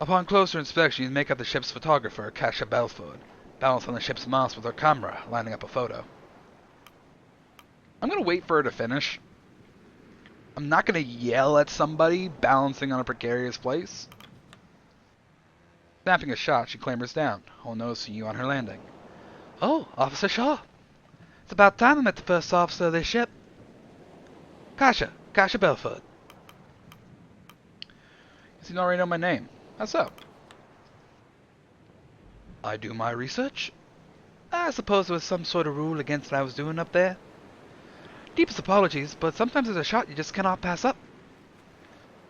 Upon closer inspection, you make out the ship's photographer, Kasia Belford, balanced on the ship's mast with her camera, lining up a photo. I'm going to wait for her to finish. I'm not going to yell at somebody balancing on a precarious place. Snapping a shot, she clambers down, all noticing you on her landing. Oh, Officer Shaw. It's about time I met the first officer of this ship. Kasia Belford. You already know my name. How so? I do my research. I suppose there was some sort of rule against what I was doing up there. Deepest apologies, but sometimes there's a shot you just cannot pass up.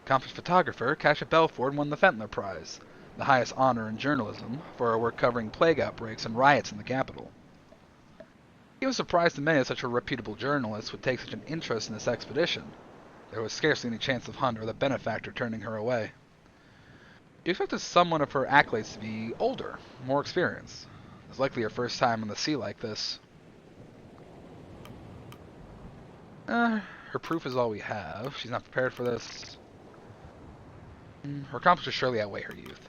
Accomplished photographer, Kasia Belford won the Fentler Prize, the highest honor in journalism, for her work covering plague outbreaks and riots in the capital. It was surprised to many that such a reputable journalist would take such an interest in this expedition. There was scarcely any chance of Hunt or the benefactor turning her away. You expected someone of her accolades to be older, more experienced. It's likely her first time on the sea like this. Her proof is all we have. She's not prepared for this. Her accomplishments surely outweigh her youth.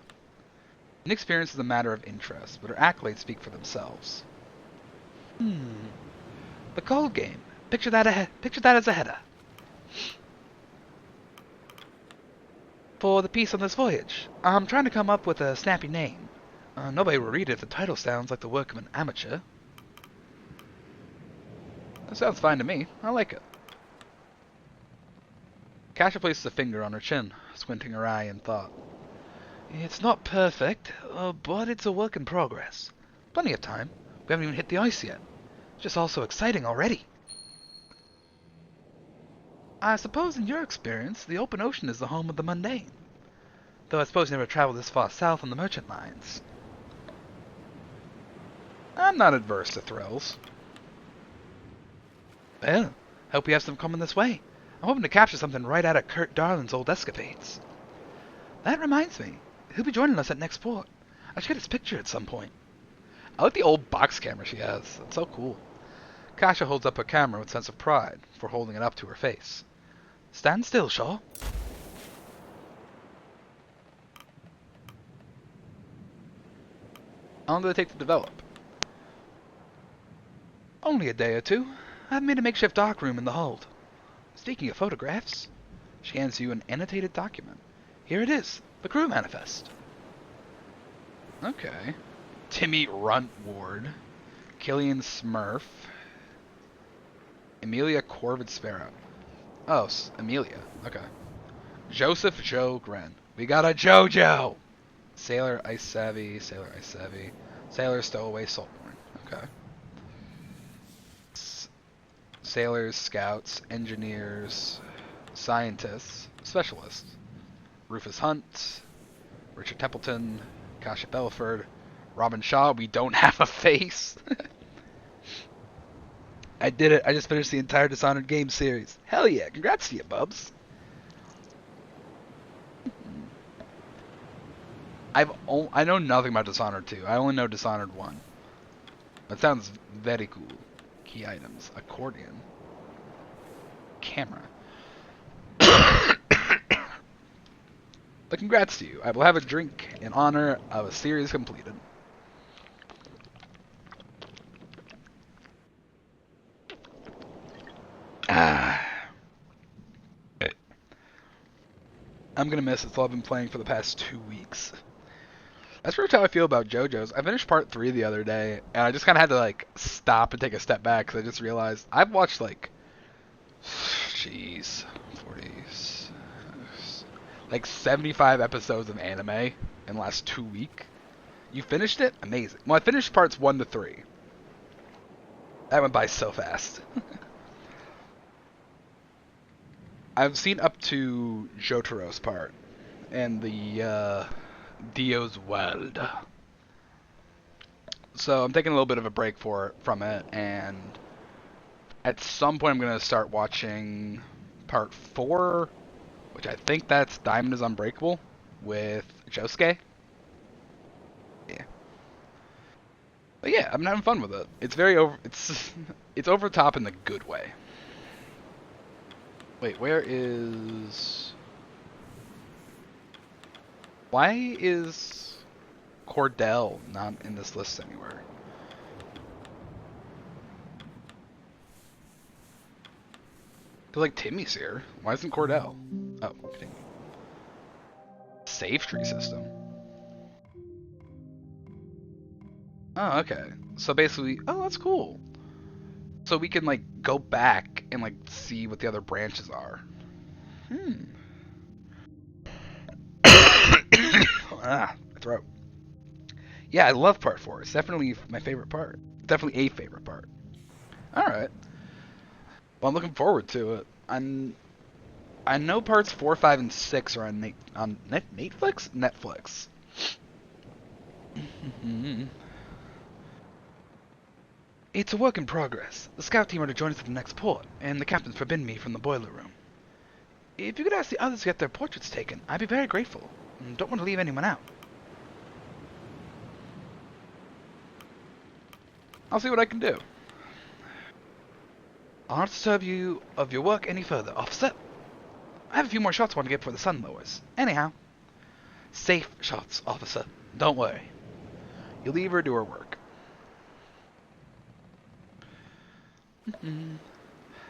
Inexperience is a matter of interest, but her accolades speak for themselves. The cold game. Picture that as a header. For the piece on this voyage, I'm trying to come up with a snappy name. Nobody will read it if the title sounds like the work of an amateur. That sounds fine to me. I like it. Kasia places a finger on her chin, squinting her eye in thought. It's not perfect, but it's a work in progress. Plenty of time. We haven't even hit the ice yet. It's just all so exciting already. I suppose in your experience, the open ocean is the home of the mundane. Though I suppose you never traveled this far south on the merchant lines. I'm not adverse to thrills. Well, hope we have some coming this way. I'm hoping to capture something right out of Kurt Darlin's old escapades. That reminds me, he'll be joining us at next port. I should get his picture at some point. I like the old box camera she has. It's so cool. Kasia holds up her camera with a sense of pride for holding it up to her face. Stand still, Shaw. How long did it take to develop? Only a day or two. I've made a makeshift darkroom in the hold. Speaking of photographs, she hands you an annotated document. Here it is, the crew manifest. Okay. Timmy Runtward, Killian Smurf, Amelia Corvid Sparrow. Oh, Amelia. Okay. Joseph Joe Gren. We got a JoJo! Sailor Ice Savvy, Sailor Stowaway Saltborn. Okay. Sailors, scouts, engineers, scientists, specialists. Rufus Hunt, Richard Templeton, Kasia Belford, Robin Shaw. We don't have a face. I did it. I just finished the entire Dishonored game series. Hell yeah. Congrats to you, Bubs. I know nothing about Dishonored 2. I only know Dishonored 1. That sounds very cool. Key items. Accordion. Camera. But congrats to you. I will have a drink in honor of a series completed. I'm gonna miss it. It's all I've been playing for the past 2 weeks. That's pretty much how I feel about JoJo's. I finished part 3 the other day, and I just kind of had to like stop and take a step back because I just realized I've watched like, jeez, 40s, like 75 episodes of anime in the last 2 weeks. You finished it? Amazing. Well, I finished parts 1 to 3. That went by so fast. I've seen up to Jotaro's part and the Dio's World. So I'm taking a little bit of a break from it, and at some point I'm going to start watching part 4, which I think that's Diamond is Unbreakable with Josuke. Yeah. But yeah, I'm having fun with it. It's very it's over the top in the good way. Wait, where is... Why is Cordell not in this list anywhere? Cause like Timmy's here. Why isn't Cordell? Oh, continue. Save tree system. Oh, okay. So basically, oh, that's cool. So we can like go back and like see what the other branches are. Hmm. Ah, my throat. Yeah, I love part 4. It's definitely my favorite part. Definitely a favorite part. All right. Well, I'm looking forward to it. I know parts 4, 5, and 6 are on Netflix. Netflix. It's a work in progress. The scout team are to join us at the next port, and the captain's forbidden me from the boiler room. If you could ask the others to get their portraits taken, I'd be very grateful. Don't want to leave anyone out. I'll see what I can do. I'll not disturb you of your work any further, officer. I have a few more shots I want to get before the sun lowers. Anyhow. Safe shots, officer. Don't worry. You leave her to her work.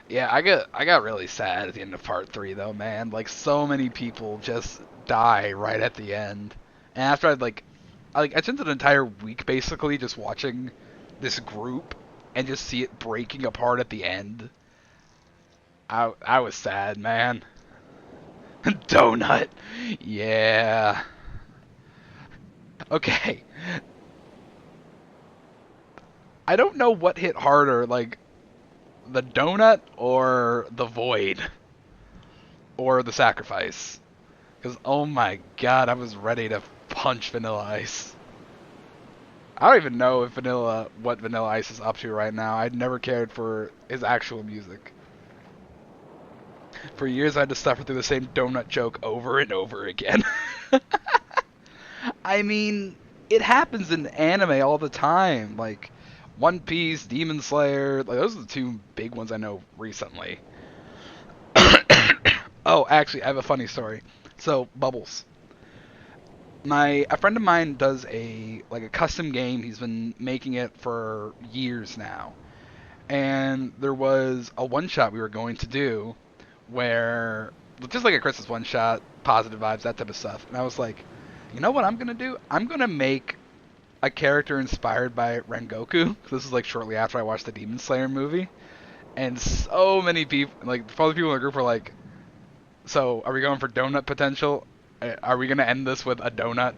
Yeah, I got really sad at the end of part 3 though, man. Like so many people just die right at the end. And after I spent an entire week basically just watching this group and just see it breaking apart at the end. I was sad, man. Donut. Yeah. Okay. I don't know what hit harder, like the donut or the void or the sacrifice. Because oh my god, I was ready to punch Vanilla Ice. I don't even know if what Vanilla Ice is up to right now. I'd never cared for his actual music. For years, I had to suffer through the same donut joke over and over again. I mean, it happens in anime all the time. Like, One Piece, Demon Slayer, like those are the two big ones I know recently. Oh, actually, I have a funny story. So, Bubbles. A friend of mine does a custom game. He's been making it for years now. And there was a one shot we were going to do where just like a Christmas one shot, positive vibes, that type of stuff. And I was like, you know what I'm gonna do? I'm gonna make a character inspired by Rengoku. This is like shortly after I watched the Demon Slayer movie, and so many people, like other people in the group, were like, "So are we going for donut potential? Are we gonna end this with a donut?"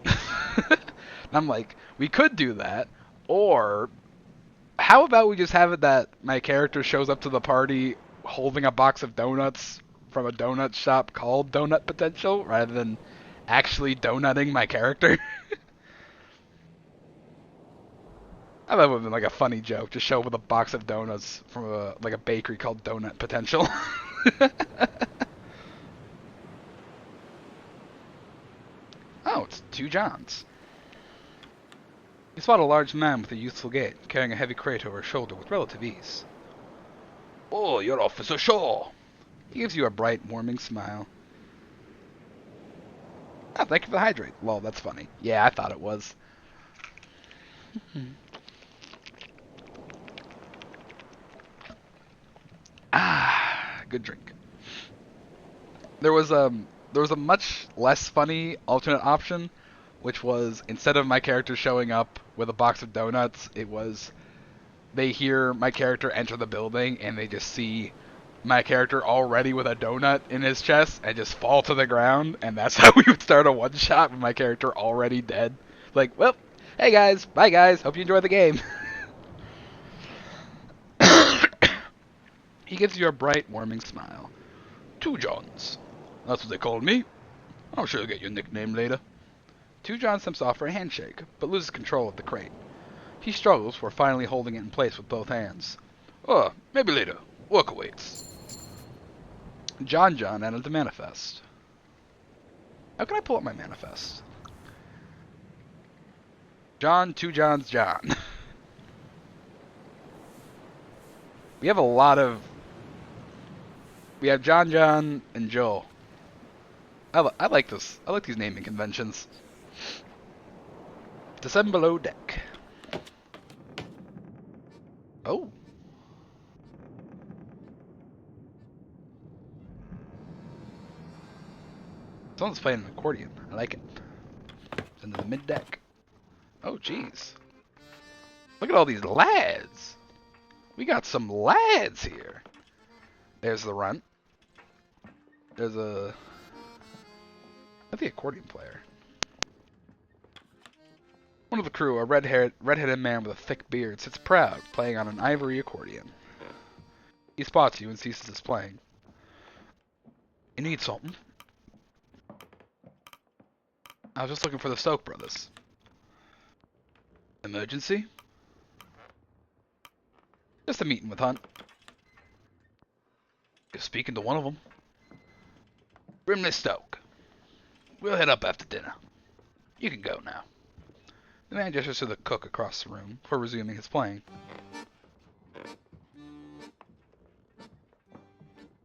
And I'm like, we could do that, or how about we just have it that my character shows up to the party holding a box of donuts from a donut shop called Donut Potential, rather than actually donutting my character? I thought it would have been like a funny joke. Just show up with a box of donuts from a bakery called Donut Potential. Oh, it's 2 Johns. He spotted a large man with a youthful gait, carrying a heavy crate over his shoulder with relative ease. Oh, you're Officer Shaw. He gives you a bright, warming smile. Oh, thank you for the hydrate. Lol, that's funny. Yeah, I thought it was. Ah, good drink. There was a much less funny alternate option, which was instead of my character showing up with a box of donuts, it was they hear my character enter the building and they just see my character already with a donut in his chest and just fall to the ground, and that's how we would start a one shot with my character already dead. Like, well, hey guys, bye guys, hope you enjoy the game. He gives you a bright, warming smile. 2 Johns. That's what they called me. I'm sure you'll get your nickname later. 2 John steps off for a handshake, but loses control of the crate. He struggles before finally holding it in place with both hands. Oh, maybe later. Work awaits. John added the manifest. How can I pull up my manifest? John, 2 Johns, John. We have a lot of... We have John, and Joe. I like this. I like these naming conventions. Descend below deck. Oh. Someone's playing an accordion. I like it. Into the mid deck. Oh, jeez. Look at all these lads. We got some lads here. There's the runt. There's the accordion player. One of the crew, a red-headed man with a thick beard, sits proud, playing on an ivory accordion. He spots you and ceases his playing. You need something? I was just looking for the Stoke brothers. Emergency? Just a meeting with Hunt. You're speaking to one of them. Brimley Stoke. We'll head up after dinner. You can go now. The man gestures to the cook across the room before resuming his playing.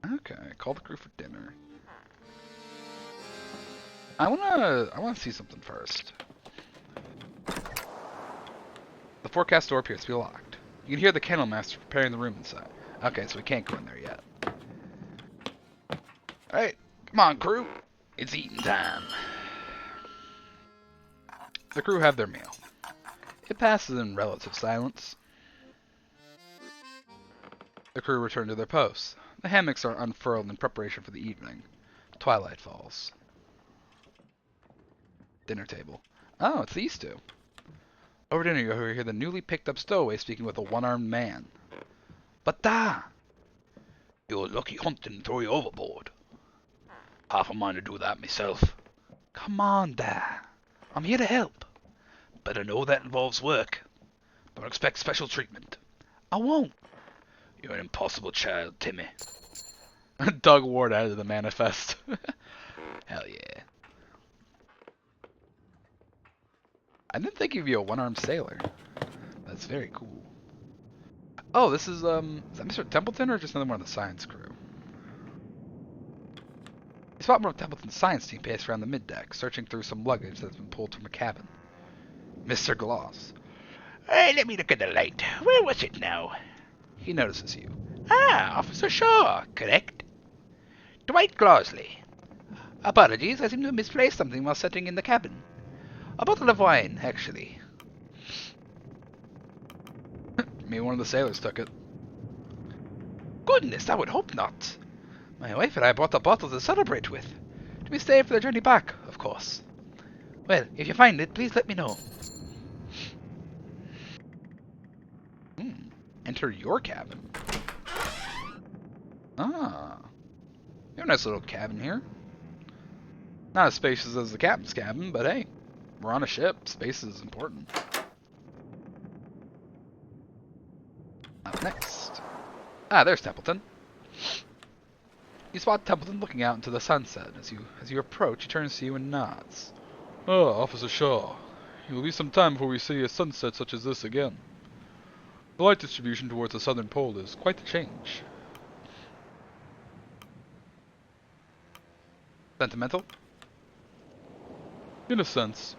Okay, call the crew for dinner. I wanna see something first. The forecast door appears to be locked. You can hear the kennel master preparing the room inside. Okay, so we can't go in there yet. Alright, come on crew. It's eating time. The crew have their meal. It passes in relative silence. The crew return to their posts. The hammocks are unfurled in preparation for the evening. Twilight falls. Dinner table. Oh, it's these two. Over dinner, you hear the newly picked up stowaway speaking with a one-armed man. But da! You're lucky Hunt didn't throw you overboard. Half a mind to do that myself. Come on, da. I'm here to help. But I know that involves work. Don't expect special treatment. I won't. You're an impossible child, Timmy. Doug Ward added to the manifest. Hell yeah. I didn't think you'd be a one-armed sailor. That's very cool. Oh, this is that Mr. Templeton or just another one of the science crew? You spot one of Templeton's science team pace around the mid-deck, searching through some luggage that's been pulled from a cabin. Mr. Gloss. Hey, let me look at the light. Where was it now? He notices you. Ah, Officer Shaw, correct? Dwight Glossley. Apologies, I seem to have misplaced something while sitting in the cabin. A bottle of wine, actually. Maybe one of the sailors took it. Goodness, I would hope not. My wife and I bought a bottle to celebrate with. To be saved for the journey back, of course. Well, if you find it, please let me know. Enter your cabin. Ah. You have a nice little cabin here. Not as spacious as the captain's cabin, but hey, we're on a ship. Space is important. Up next. Ah, there's Templeton. You spot Templeton looking out into the sunset. As you approach, he turns to you and nods. Oh, Officer Shaw. It will be some time before we see a sunset such as this again. The light distribution towards the southern pole is quite the change. Sentimental? In a sense.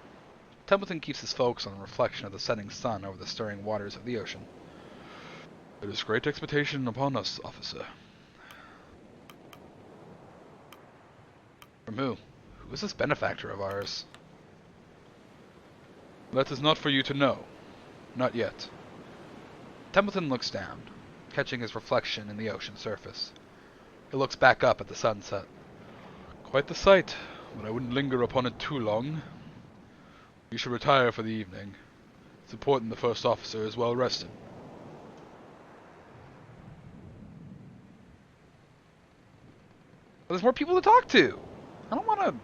Templeton keeps his focus on the reflection of the setting sun over the stirring waters of the ocean. There is great expectation upon us, officer. From who? Who is this benefactor of ours? That is not for you to know. Not yet. Templeton looks down, catching his reflection in the ocean surface. He looks back up at the sunset. Quite the sight, but I wouldn't linger upon it too long. You should retire for the evening. It's important the first officer is well rested. But there's more people to talk to. I don't want to...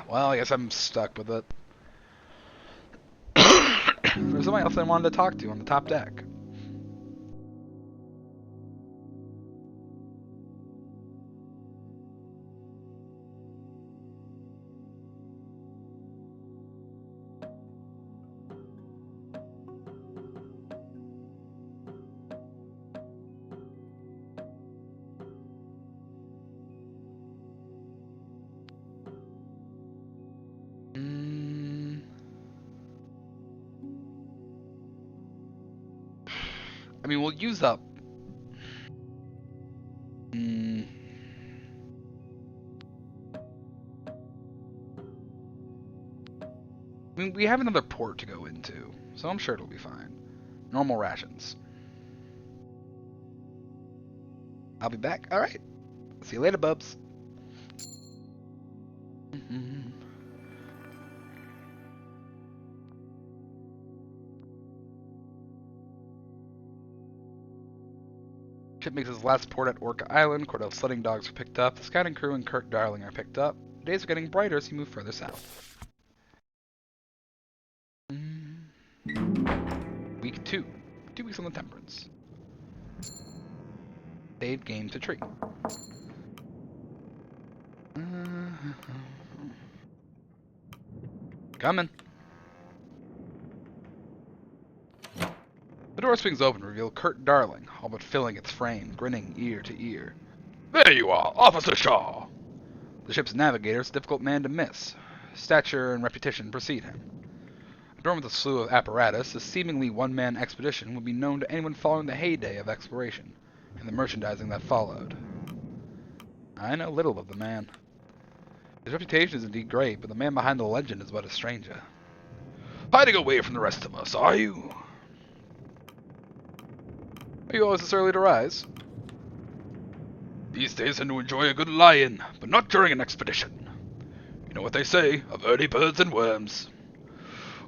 well, I guess I'm stuck with it. There's somebody else I wanted to talk to on the top deck. mean, we'll use up... I mean, we have another port to go into, so I'm sure it'll be fine. Normal rations. I'll be back. Alright. See you later, bubs. Chip makes his last port at Orca Island. Cordell's sledding dogs are picked up. The scouting crew and Kurt Darling are picked up. The days are getting brighter as he moves further south. Week 2. 2 weeks on the Temperance. Save game to tree. Coming. The door swings open to reveal Kurt Darling, all but filling its frame, grinning ear to ear. There you are, Officer Shaw! The ship's navigator is a difficult man to miss. Stature and reputation precede him. Adorned with a slew of apparatus, this seemingly one-man expedition would be known to anyone following the heyday of exploration, and the merchandising that followed. I know little of the man. His reputation is indeed great, but the man behind the legend is but a stranger. Hiding away from the rest of us, are you? Are you always this early to rise? These days I do enjoy a good lie-in, but not during an expedition. You know what they say, of early birds and worms.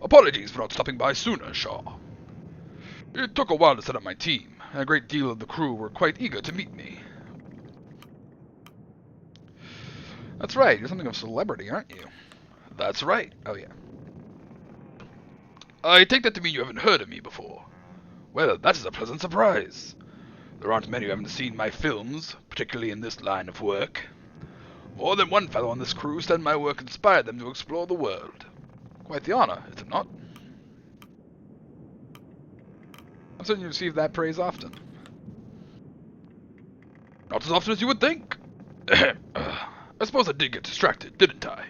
Apologies for not stopping by sooner, Shaw. It took a while to set up my team, and a great deal of the crew were quite eager to meet me. That's right, you're something of a celebrity, aren't you? That's right. Oh, yeah. I take that to mean you haven't heard of me before. Well, that is a pleasant surprise. There aren't many who haven't seen my films, particularly in this line of work. More than one fellow on this crew said my work inspired them to explore the world. Quite the honor, is it not? I'm certain you receive that praise often. Not as often as you would think. I suppose I did get distracted, didn't I?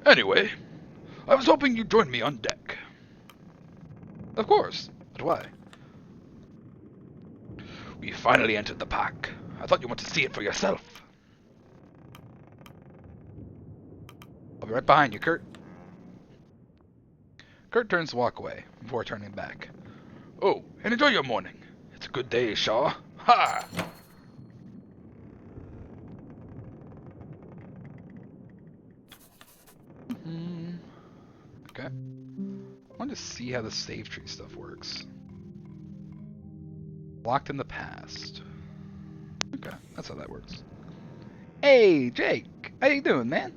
Anyway, I was hoping you'd join me on deck. Of course. But why? We finally entered the pack. I thought you wanted to see it for yourself. I'll be right behind you, Kurt. Kurt turns to walk away, before turning back. Oh, and enjoy your morning. It's a good day, Shaw. Ha! Okay. I want to see how the save tree stuff works. Locked in the past. Okay, that's how that works. Hey, Jake! How you doing, man?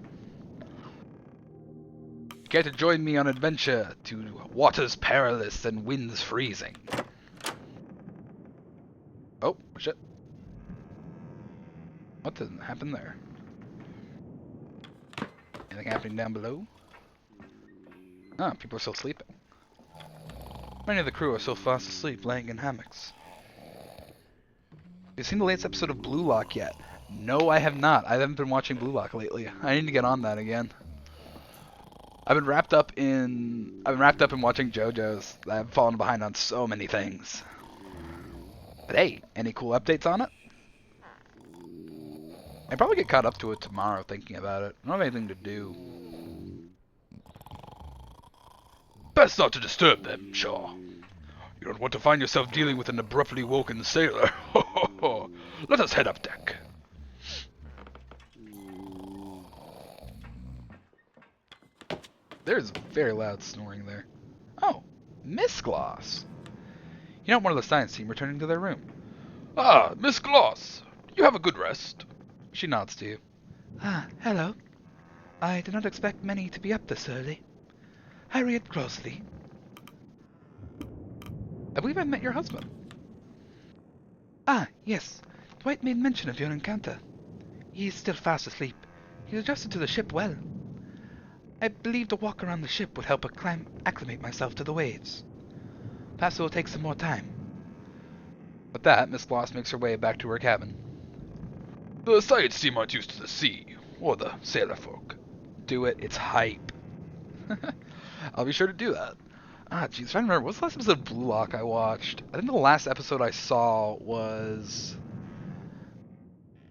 Care to join me on adventure to waters perilous and winds freezing? Oh, shit. What didn't happen there? Anything happening down below? Ah, people are still sleeping. Many of the crew are still fast asleep, laying in hammocks. Have you seen the latest episode of Blue Lock yet? No, I have not. I haven't been watching Blue Lock lately. I need to get on that again. I've been wrapped up in watching JoJo's. I've fallen behind on so many things. But hey, any cool updates on it? I'll probably get caught up to it tomorrow thinking about it. I don't have anything to do. Best not to disturb them, Shaw. You don't want to find yourself dealing with an abruptly woken sailor. Let us head up deck. There's very loud snoring there. Oh, Miss Gloss. You know, one of the science team returning to their room. Ah, Miss Gloss. You have a good rest. She nods to you. Ah, hello. I did not expect many to be up this early. I read closely. I believe I met your husband. Ah, yes. Dwight made mention of your encounter. He is still fast asleep. He's adjusted to the ship well. I believe the walk around the ship would help acclimate myself to the waves. Perhaps it will take some more time. With that, Miss Gloss makes her way back to her cabin. The sights seem aren't used to the sea, or the sailor folk. Do it, it's hype. I'll be sure to do that. Jeez, I'm trying to remember. What's the last episode of Blue Lock I watched? I think the last episode I saw was...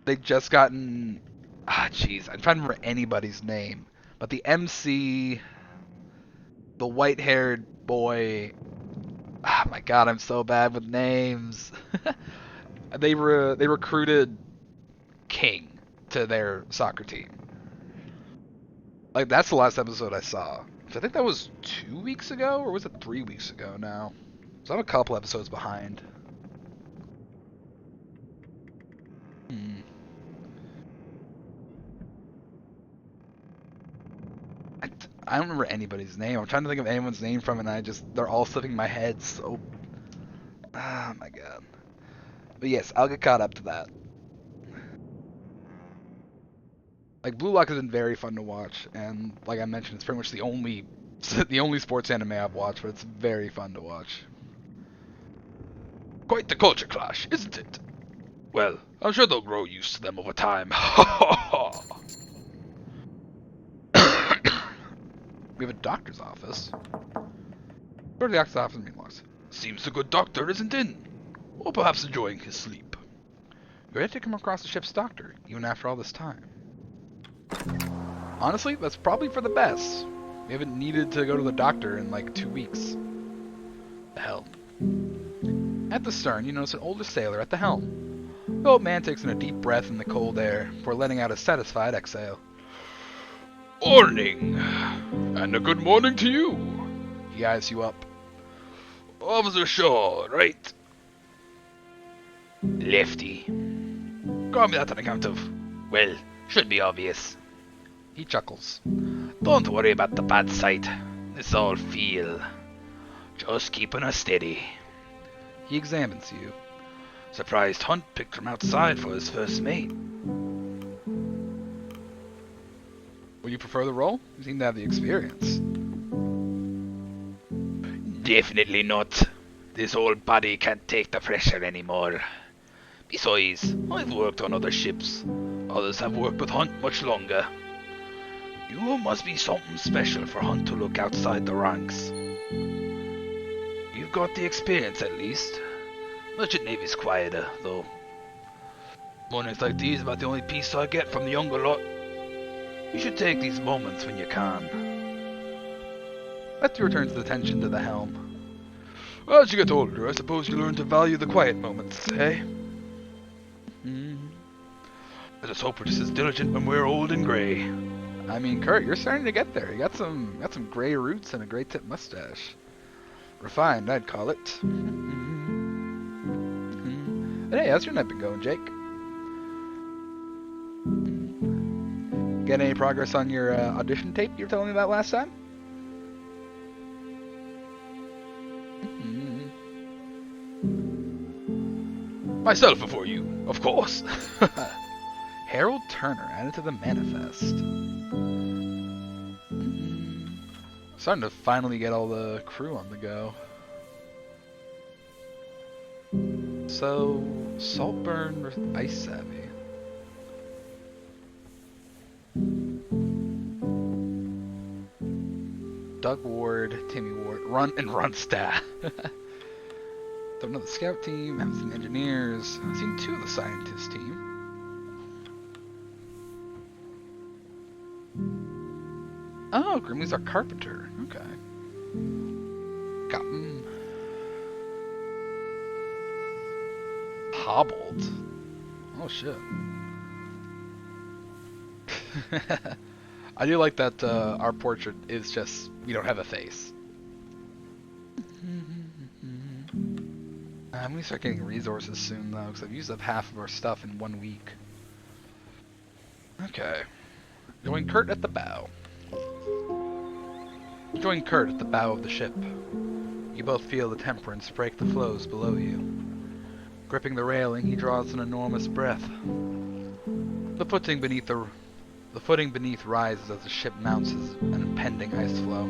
They'd just gotten... Jeez, I'm trying to remember anybody's name. But the MC, the white-haired boy... my god, I'm so bad with names. They recruited King to their soccer team. Like, that's the last episode I saw. So I think that was 2 weeks ago, or was it 3 weeks ago now? So I'm a couple episodes behind. I don't remember anybody's name. I'm trying to think of anyone's name from it, and they're all slipping my head, so... Oh my god. But yes, I'll get caught up to that. Like, Blue Lock has been very fun to watch, and like I mentioned, it's pretty much the only sports anime I've watched, but it's very fun to watch. Quite the culture clash, isn't it? Well, I'm sure they'll grow used to them over time. We have a doctor's office. Go to the doctor's office and meet Lost. Seems the good doctor isn't in. Or perhaps enjoying his sleep. You're ready to come across the ship's doctor, even after all this time. Honestly, that's probably for the best. We haven't needed to go to the doctor in like 2 weeks. The helm. At the stern, you notice an older sailor at the helm. The old man takes in a deep breath in the cold air before letting out a satisfied exhale. Morning! And a good morning to you! He eyes you up. Officer Shaw, right? Lefty. Call me that on account of, well, should be obvious. He chuckles. Don't worry about the bad sight. It's all feel. Just keeping us steady. He examines you. Surprised Hunt picked from outside for his first mate. Would you prefer the role? You seem to have the experience. Definitely not. This old body can't take the pressure anymore. Besides, I've worked on other ships. Others have worked with Hunt much longer. You must be something special for Hunt to look outside the ranks. You've got the experience at least. Merchant Navy's quieter, though. Mornings like these are about the only peace I get from the younger lot. You should take these moments when you can. Let's return the attention to the helm. As you get older, I suppose you learn to value the quiet moments, eh? Let us hope we're just as diligent when we're old and grey. I mean, Kurt, you're starting to get there. You got some grey roots and a grey tip mustache. Refined, I'd call it. But hey, how's your night been going, Jake? Get any progress on your audition tape you were telling me about last time? Myself before you, of course. Harold Turner added to the manifest. Starting to finally get all the crew on the go. So, Saltburn versus Ice Savvy. Doug Ward, Timmy Ward, Runstad. Don't know the scout team, haven't seen engineers, I've seen 2 of the scientist team. Oh, Grimley's our carpenter. Okay. Got him. Hobbled. Oh shit. I do like that our portrait is just, we don't have a face. I'm gonna start getting resources soon though, because I've used up half of our stuff in 1 week. Okay. Join Kurt at the bow. Join Kurt at the bow of the ship. You both feel the Temperance break the floes below you. Gripping the railing, he draws an enormous breath. The footing beneath rises as the ship mounts an impending ice flow.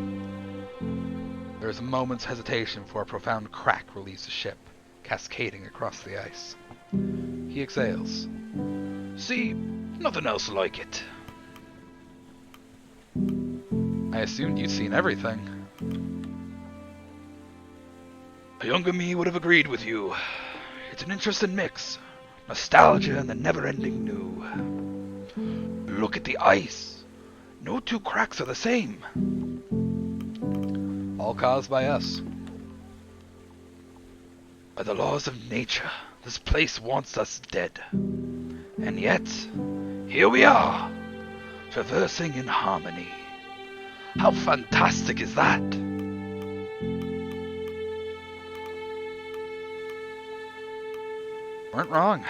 There is a moment's hesitation before a profound crack relieves the ship, cascading across the ice. He exhales. See, nothing else like it. I assumed you'd seen everything. A younger me would have agreed with you. It's an interesting mix. Nostalgia and the never-ending new. Look at the ice. No two cracks are the same. All caused by us. By the laws of nature, this place wants us dead. And yet, here we are, traversing in harmony. How fantastic is that? Weren't wrong.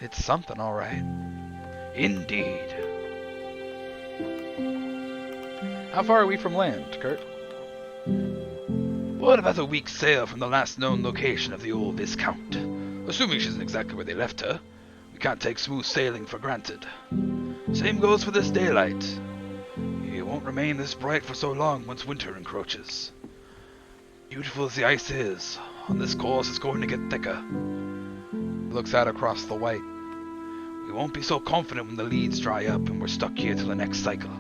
It's something, all right. Indeed. How far are we from land, Kurt? What about a week's sail from the last known location of the old Viscount? Assuming she isn't exactly where they left her. We can't take smooth sailing for granted. Same goes for this daylight. It won't remain this bright for so long once winter encroaches. Beautiful as the ice is, on this course it's going to get thicker. He looks out across the white. We won't be so confident when the leads dry up and we're stuck here till the next cycle.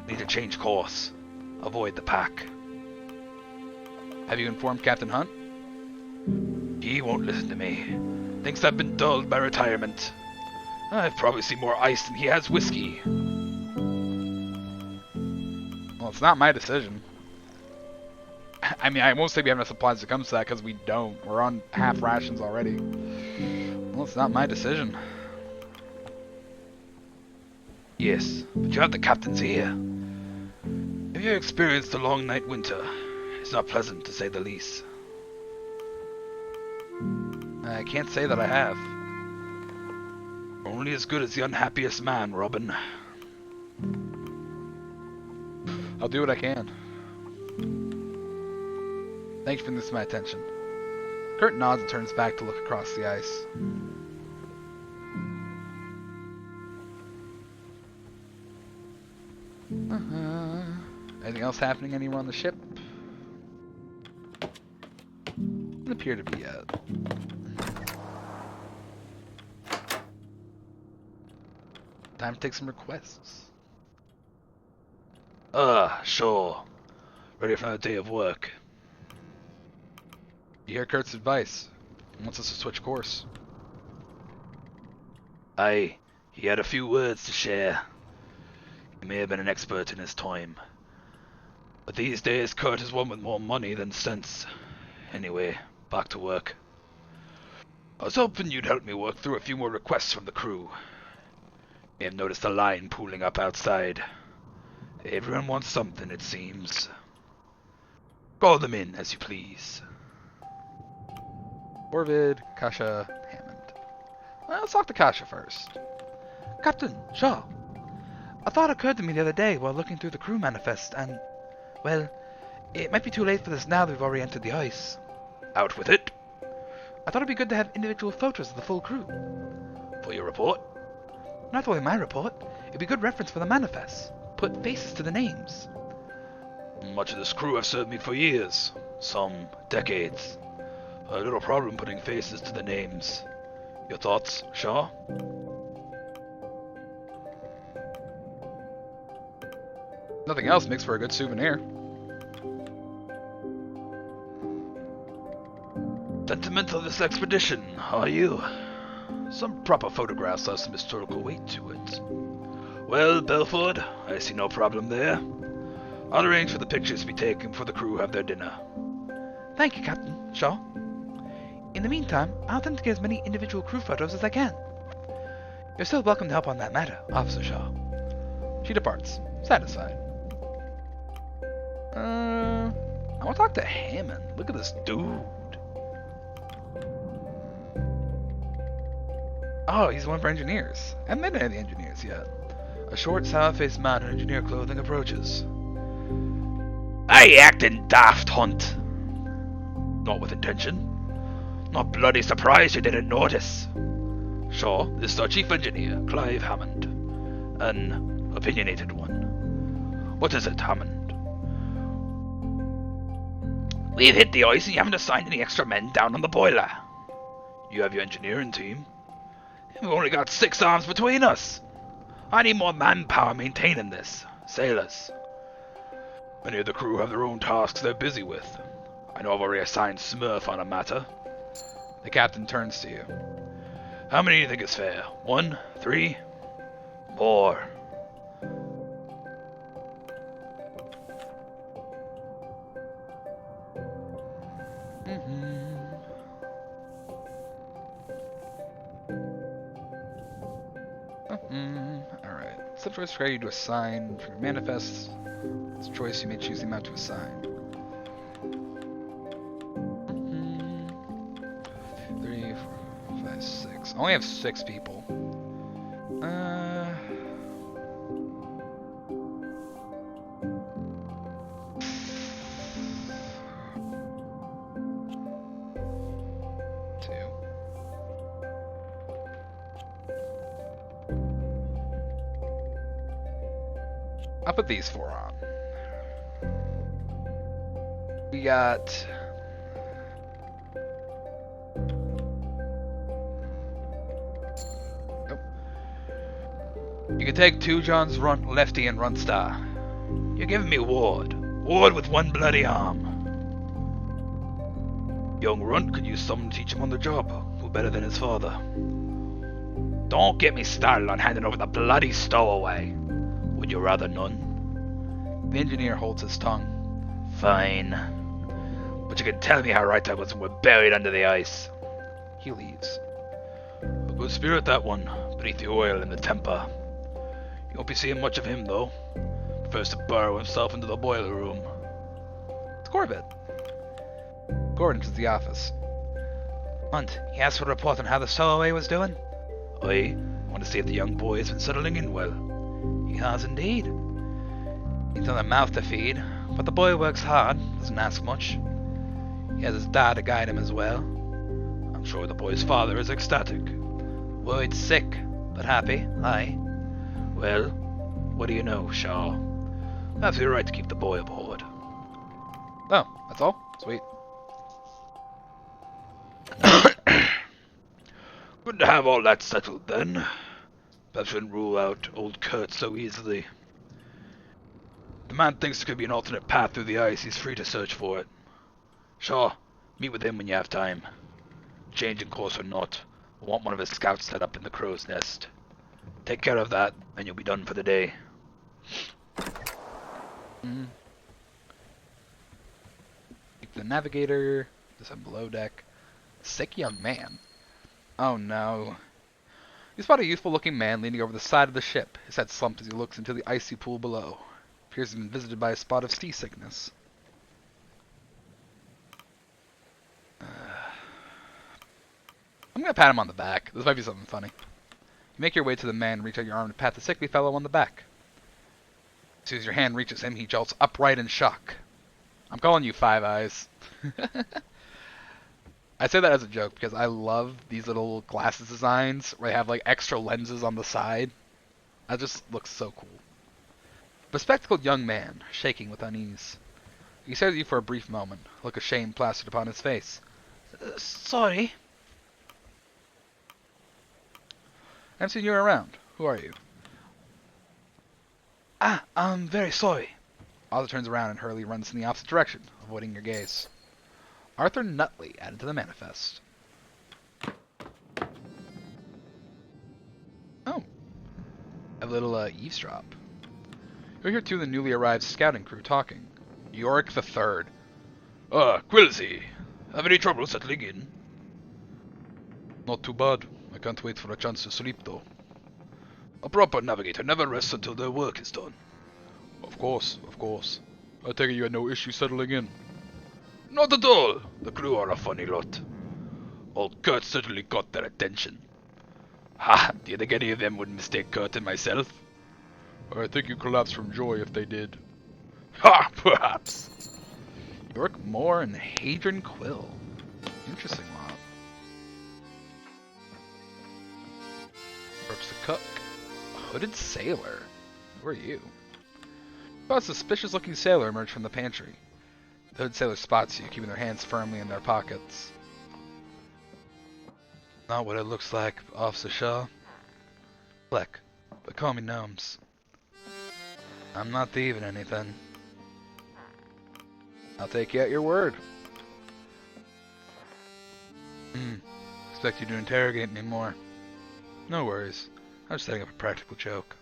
Need to change course. Avoid the pack. Have you informed Captain Hunt? He won't listen to me. Thinks I've been dulled by retirement. I've probably seen more ice than he has whiskey. Well, it's not my decision. I mean, I won't say we have enough supplies to come to that because we don't. We're on half rations already. Well, it's not my decision. Yes, but you have the captain's ear. Have you experienced a long night winter? It's not pleasant, to say the least. I can't say that I have. Only as good as the unhappiest man, Robin. I'll do what I can. Thanks for bringing this to my attention. Kurt nods and turns back to look across the ice. Anything else happening anywhere on the ship? Doesn't appear to be yet. Time to take some requests. Sure. Ready for another day of work. You hear Kurt's advice. He wants us to switch course. Aye, he had a few words to share. He may have been an expert in his time. But these days Kurt is one with more money than sense. Anyway, back to work. I was hoping you'd help me work through a few more requests from the crew. May have noticed a line pooling up outside. Everyone wants something, it seems. Call them in, as you please. Orvid, Kasha, Hammond. Well, let's talk to Kasha first. Captain, Shaw. A thought occurred to me the other day while looking through the crew manifest, and, well, it might be too late for this now that we've already entered the ice. Out with it. I thought it'd be good to have individual photos of the full crew. For your report? Not only my report, it'd be good reference for the manifest. Put faces to the names. Much of this crew have served me for years. Some decades. A little problem putting faces to the names. Your thoughts, Shaw? Nothing else makes for a good souvenir. Sentimental of this expedition, are you? Some proper photographs have some historical weight to it. Well, Belford, I see no problem there. I'll arrange for the pictures to be taken before the crew have their dinner. Thank you, Captain Shaw. In the meantime, I'll attempt to get as many individual crew photos as I can. You're still welcome to help on that matter, Officer Shaw. She departs, satisfied. I want to talk to Hammond. Look at this dude. Oh, he's one of our engineers. I haven't met any of the engineers yet. A short, sour-faced man in engineer clothing approaches. I acting daft, Hunt. Not with intention. Not bloody surprised you didn't notice. Shaw, this is our chief engineer, Clive Hammond. An opinionated one. What is it, Hammond? We've hit the ice and you haven't assigned any extra men down on the boiler. You have your engineering team. We've only got 6 arms between us. I need more manpower maintaining this. Sailors. Many of the crew have their own tasks they're busy with. I know I've already assigned Smurf on a matter. The captain turns to you. How many do you think is fair? 1, 3, 4. Alright. Slip choice require you to assign from your manifests. It's a choice you may choose the amount to assign. 3, 4, 5, 6. I only have 6 people. I'll put these 4 on. We got... Oh. You can take 2 John's run lefty and run star. You're giving me Ward. Ward with 1 bloody arm. Young runt could use someone to teach him on the job. Who better than his father? Don't get me started on handing over the bloody stowaway. Would you rather none? The engineer holds his tongue. Fine. But you can tell me how right I was when we're buried under the ice. He leaves. A good spirit, that one. Beneath the oil and the temper. You won't be seeing much of him, though. Prefers to burrow himself into the boiler room. It's Corbett. Gordon enters the office. Hunt, he asked for a report on how the stowaway was doing? I want to see if the young boy has been settling in well. He has indeed. He's got a mouth to feed, but the boy works hard, doesn't ask much. He has his dad to guide him as well. I'm sure the boy's father is ecstatic. Worried sick, but happy, aye. Well, what do you know, Shaw? Perhaps you're right to keep the boy aboard. Oh, that's all? Sweet. Good to have all that settled then. Perhaps we shouldn't rule out old Kurt so easily. The man thinks there could be an alternate path through the ice. He's free to search for it. Shaw, meet with him when you have time. Changing course or not, I want one of his scouts set up in the crow's nest. Take care of that, and you'll be done for the day. The navigator, descend below deck. Sick young man. Oh no. You spot a youthful-looking man leaning over the side of the ship. His head slumped as he looks into the icy pool below. Appears to have been visited by a spot of seasickness. I'm gonna pat him on the back. This might be something funny. You make your way to the man and reach out your arm to pat the sickly fellow on the back. As soon as your hand reaches him, he jolts upright in shock. I'm calling you Five Eyes. I say that as a joke because I love these little glasses designs where they have like extra lenses on the side. That just looks so cool. A bespectacled young man, shaking with unease. He stares at you for a brief moment, a look of shame plastered upon his face. Sorry. I haven't seen you around. Who are you? I'm very sorry. Arthur turns around and hurriedly runs in the opposite direction, avoiding your gaze. Arthur Nutley added to the manifest. Oh. A little eavesdrop. You hear 2 of the newly arrived scouting crew talking. Yorick the Third. Quilsey. Have any trouble settling in? Not too bad. I can't wait for a chance to sleep, though. A proper navigator never rests until their work is done. Of course, of course. I take it you had no issue settling in. Not at all. The crew are a funny lot. Old Kurt certainly got their attention. Ha! Do you think any of them would mistake Kurt and myself? I think you collapsed from joy if they did. Ha! Perhaps. York Moore and Hadrian Quill. Interesting lot. Corpse the cook. A hooded sailor. Who are you? A suspicious-looking sailor emerged from the pantry. The hooded sailor spots you, keeping their hands firmly in their pockets. Not what it looks like, Officer Shaw. Fleck, but call me Gnomes. I'm not thieving anything. I'll take you at your word. Hmm. Expect you to interrogate me more. No worries. I was setting up a practical joke.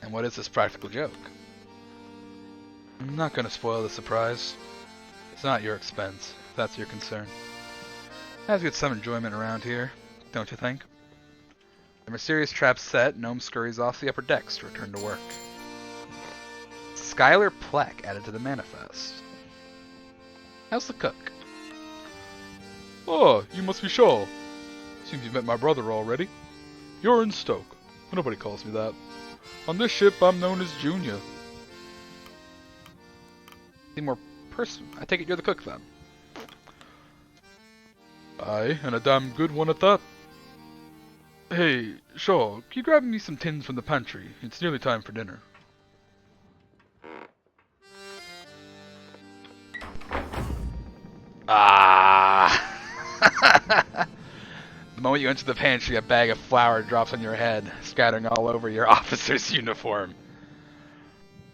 And what is this practical joke? I'm not gonna spoil the surprise. It's not your expense, if that's your concern. Has get some enjoyment around here, don't you think? The mysterious trap set, Gnome scurries off the upper decks to return to work. Skylar Pleck added to the manifest. How's the cook? Oh, you must be Shaw. Seems you've met my brother already. You're in Stoke. Nobody calls me that. On this ship, I'm known as Junior. Any more person? I take it you're the cook then. Aye, and a damn good one at that. Hey, Shaw, can you grab me some tins from the pantry? It's nearly time for dinner. Ah! The moment you enter the pantry, a bag of flour drops on your head, scattering all over your officer's uniform.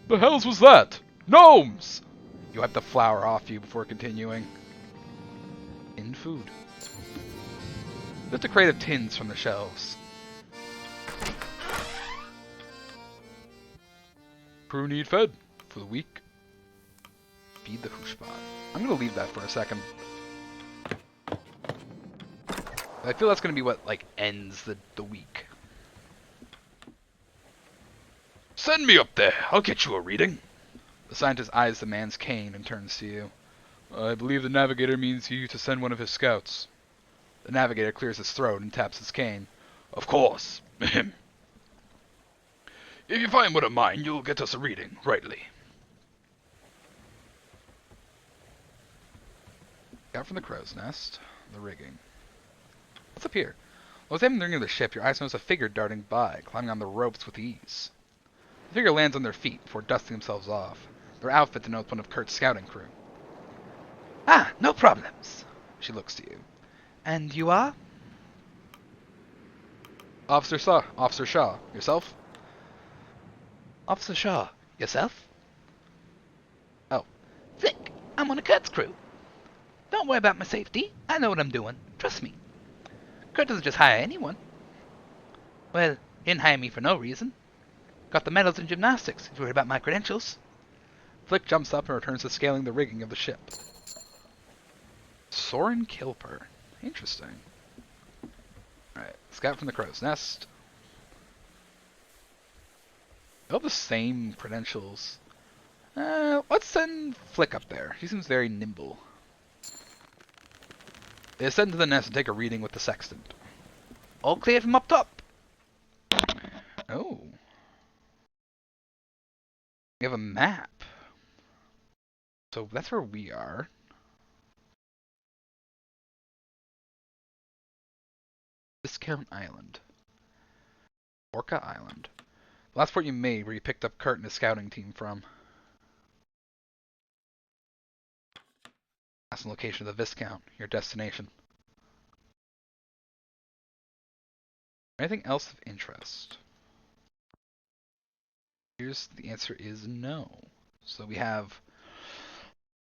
The hells was that? Gnomes! You wipe the flour off you before continuing. In food. Lift a crate of tins from the shelves. Crew need fed for the week. Feed the hooshbot. I'm gonna leave that for a second. I feel that's gonna be what like ends the week. Send me up there. I'll get you a reading. The scientist eyes the man's cane and turns to you. I believe the navigator means you to send one of his scouts. The navigator clears his throat and taps his cane. Of course. If you find one of mine, you'll get us a reading, rightly. Out from the crow's nest, the rigging. What's up here? While examining the rigging of the ship, your eyes notice a figure darting by, climbing on the ropes with ease. The figure lands on their feet before dusting themselves off. Their outfit denotes one of Kurt's scouting crew. Ah, no problems. She looks to you. And you are? Officer Shaw. Yourself? Officer Shaw. Yourself? Oh. Flick, I'm on a Kurt's crew. Don't worry about my safety. I know what I'm doing. Trust me. Kurt doesn't just hire anyone. Well, he didn't hire me for no reason. Got the medals in gymnastics. He's worried about my credentials. Flick jumps up and returns to scaling the rigging of the ship. Soren Kilper. Interesting. Alright, scout from the crow's nest. They all have the same credentials. Let's send Flick up there. He seems very nimble. They ascend to the nest and take a reading with the sextant. All clear from up top. Oh. We have a map. So that's where we are. Viscount Island. Orca Island. The last port you made where you picked up Kurt and his scouting team from. That's the location of the Viscount, your destination. Anything else of interest? Here's the answer is no. So we have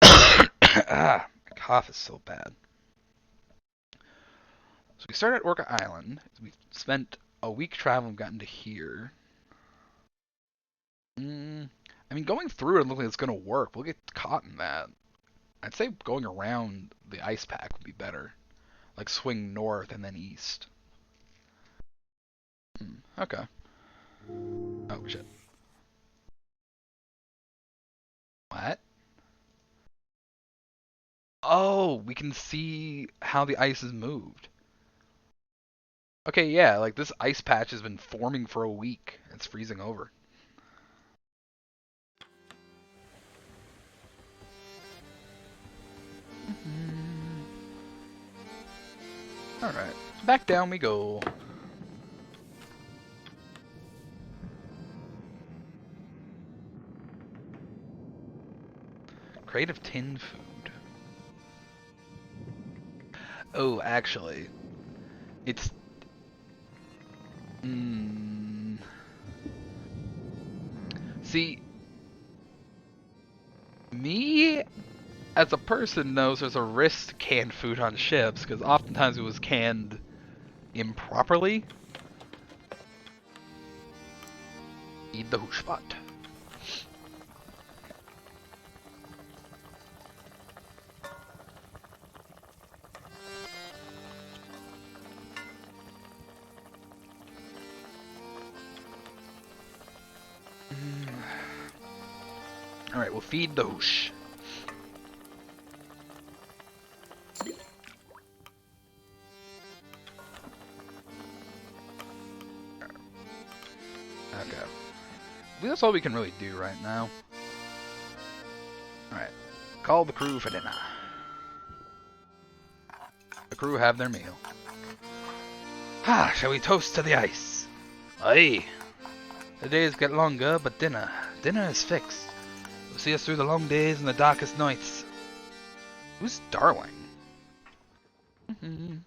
my cough is so bad. So we started at Orca Island. We've spent a week traveling, gotten to here. I mean, going through it doesn't look like it's going to work. We'll get caught in that. I'd say going around the ice pack would be better. Like swing north and then east. Okay. Oh, shit. What? Oh, we can see how the ice has moved. Okay, yeah, like this ice patch has been forming for a week. It's freezing over. Alright, back down we go. Crate of tinned food. Oh, actually, it's... See, me as a person knows there's a risk to canned food on ships, because oftentimes it was canned improperly. Eat the hoosh spot. Alright, we'll feed the hoosh. Okay. I think that's all we can really do right now. Alright. Call the crew for dinner. The crew have their meal. Ah, shall we toast to the ice? Aye. The days get longer, but dinner is fixed. It'll see us through the long days and the darkest nights. Who's Darling? The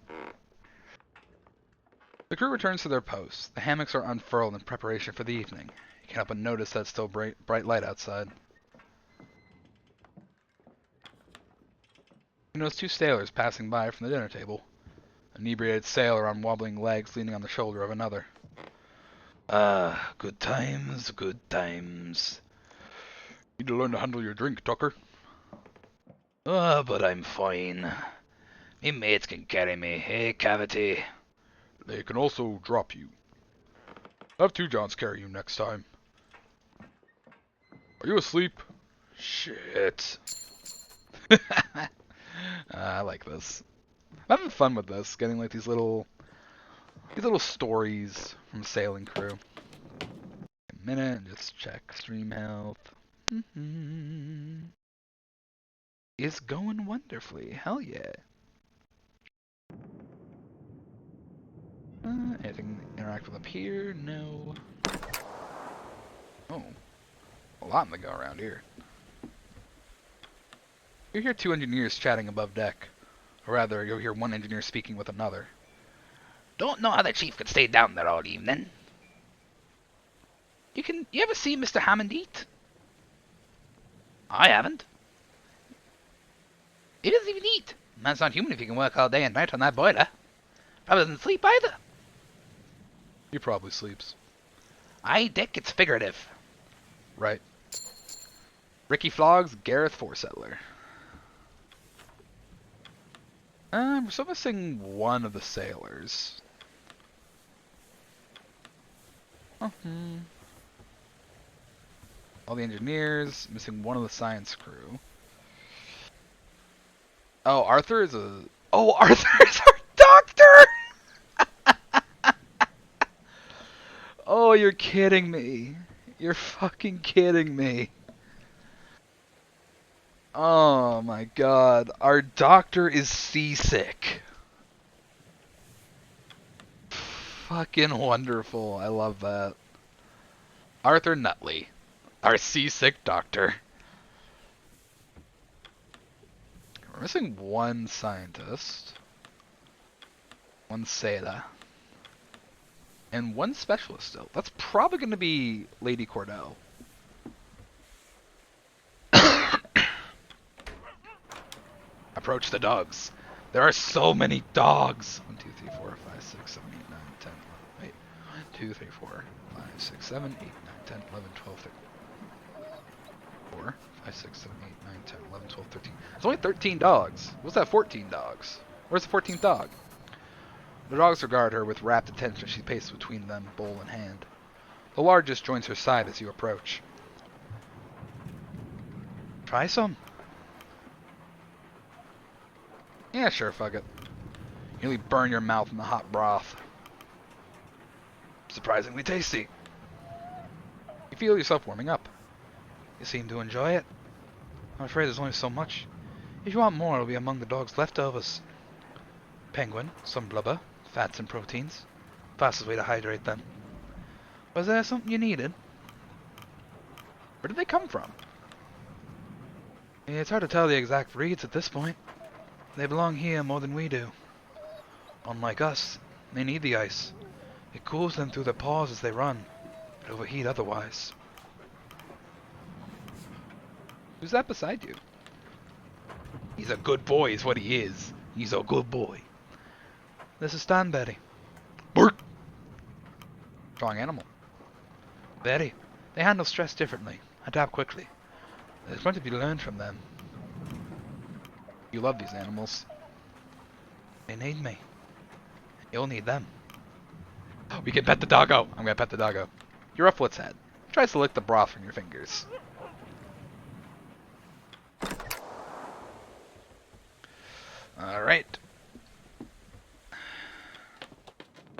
crew returns to their posts. The hammocks are unfurled in preparation for the evening. You can't help but notice that it's still bright light outside. You notice two sailors passing by from the dinner table. An inebriated sailor on wobbling legs leaning on the shoulder of another. Ah, good times, good times. Need to learn to handle your drink, Tucker. Ah, but I'm fine. Me mates can carry me, hey, Cavity? They can also drop you. Have two Johns carry you next time. Are you asleep? Shit. I like this. I'm having fun with this, getting like these little stories from sailing crew. A minute, just check stream health. Is going wonderfully. Hell yeah. Anything interact with up here? No. Oh. A lot in the go around here. You hear two engineers chatting above deck. Or rather, you'll hear one engineer speaking with another. Don't know how the chief could stay down there all evening. You ever see Mr. Hammond eat? I haven't. He doesn't even eat. Man's not human if he can work all day and night on that boiler. Probably doesn't sleep either. He probably sleeps. Aye, Dick, it's figurative. Right. Ricky Flogs, Gareth Forsettler. We're still missing one of the sailors. All the engineers, missing one of the science crew. Oh, Arthur is a... Oh, Arthur is our doctor! Oh, you're kidding me. You're fucking kidding me. Oh my god. Our doctor is seasick. Fucking wonderful. I love that. Arthur Nutley. Our seasick doctor. We're missing one scientist. One sailor. And one specialist still. That's probably going to be Lady Cordell. Approach the dogs. There are so many dogs. 1, 2, 3, 4, 5, 6, 7, 8, 9, 10, 11. Wait. 1, 2, 3, 4, 5, 6, 7, 8, 9, 10, 11, 12, 13. 4, 5, 6, 7, 8, 9, 10, 11, 12, 13. There's only 13 dogs. What's that 14 dogs? Where's the 14th dog? The dogs regard her with rapt attention as she paces between them, bowl in hand. The largest joins her side as you approach. Try some. Yeah, sure, fuck it. You nearly burn your mouth in the hot broth. Surprisingly tasty. You feel yourself warming up. You seem to enjoy it. I'm afraid there's only so much. If you want more, it'll be among the dog's leftovers. Penguin, some blubber, fats and proteins. Fastest way to hydrate them. Was there something you needed? Where did they come from? It's hard to tell the exact breeds at this point. They belong here more than we do. Unlike us, they need the ice. It cools them through their paws as they run. They overheat otherwise. Who's that beside you? He's a good boy, is what he is. He's a good boy. This is Stanberry. Bark! Strong animal. Very. They handle stress differently, adapt quickly. There's plenty to be learned from them. You love these animals. They need me. You'll need them. We can pet the doggo. I'm gonna pet the doggo. You're up. What's head. Tries to lick the broth from your fingers. Alright.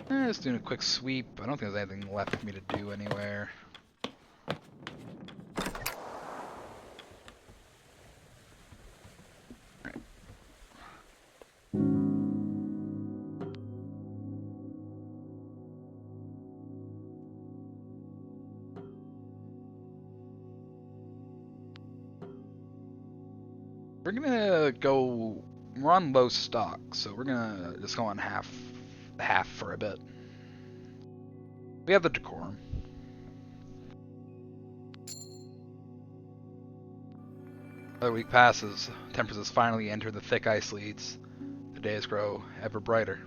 Just doing a quick sweep. I don't think there's anything left for me to do anywhere. Alright. We're gonna go. We're on low stock, so we're gonna just go on half for a bit. We have the decorum. Another week passes. Temperance has finally entered the thick ice leads. The days grow ever brighter.